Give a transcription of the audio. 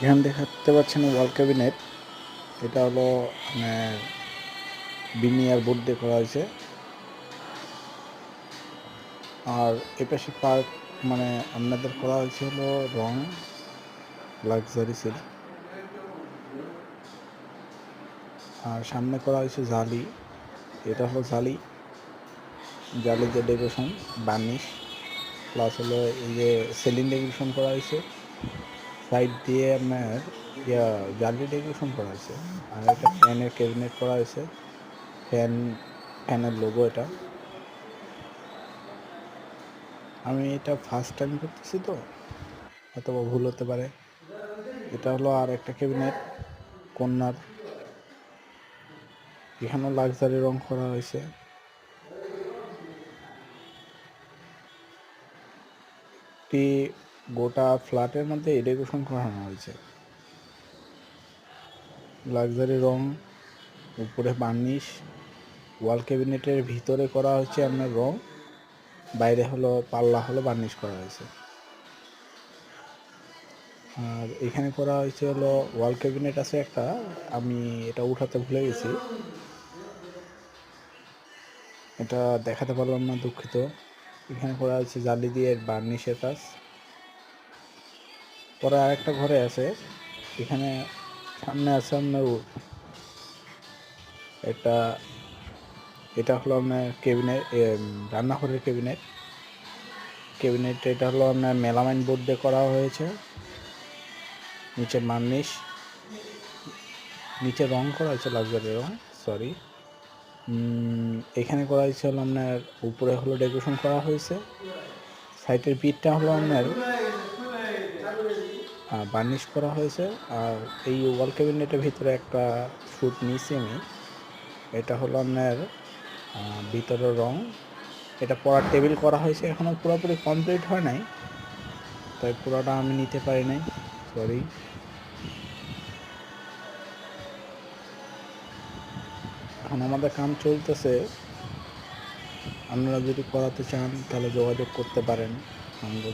এখানে দেখাতে পাচ্ছেন ওয়াল ক্যাবিনেট। এটা হলো আপনার বিনিয়ার বোর্ড দিয়ে করা হয়েছে। আর এপাশে পার্ক মানে আপনাদের করা হয়েছে হলো রং লাক্সারি সিল। আর সামনে করা হয়েছে জালি। এটা হলো জালি যে ডেকোরেশন বার্নিশ প্লাস হলো এই যে সেলিং ডেকোরেশন করা হয়েছে। সাইড দিয়ে আপনার জালি ডেকোরেশন করা হয়েছে। আর একটা ফ্যানের ক্যাবিনেট করা হয়েছে। ফ্যানের লোগো এটা। আমি এটা ফার্স্ট টাইম করতেছি তো অথবা ভুল হতে পারে। এটা হলো আর একটা ক্যাবিনেট কন্যার। এখানেও লাক্সারি রং করা হয়েছে। একটি গোটা ফ্ল্যাটের মধ্যে ডেকোরেশন করানো হয়েছে। লাক্সারি রং, উপরে বার্নিশ, ওয়াল ক্যাবিনেটের ভিতরে করা হয়েছে আপনার রং, বাইরে হলো পাল্লা হলো বার্নিশ করা হয়েছে। আর এখানে করা হয়েছে হলো ওয়াল ক্যাবিনেট আছে একটা, আমি এটা উঠাতে ভুলে গেছি, এটা দেখাতে পারলাম না, দুঃখিত। এখানে করা হয়েছে জালি দিয়ে বার্নিশের কাজ। পরে আরেকটা ঘরে আছে, এখানে সামনে আছে আপনার এটা হলো আপনার ক্যাবিনেট, রান্নাঘরের ক্যাবিনেট। এটা হলো আপনার মেলামাইন বোর্ড দিয়ে করা হয়েছে। নিচে বার্নিশ, নিচে রং করা হয়েছে লাক্সারি রং, সরি। এখানে করা হয়েছে হলো আপনার উপরে হলো ডেকোরেশন করা হয়েছে। সাইডের পিঠটা হলো আপনার বার্নিশ করা হয়েছে। আর এই ওয়াল ক্যাবিনেটের ভিতরে একটা শ্যুট নিয়েছি আমি, এটা হলো আপনার ভিতরের রং। এটা পড়ার টেবিল করা হয়েছে, এখনও পুরোপুরি কমপ্লিট হয় নাই, তাই পুরোটা আমি নিতে পারি নাই, সরি। এখন আমাদের কাম চলতেছে, আপনারা যদি করাতে চান তাহলে যোগাযোগ করতে পারেন আমাদের।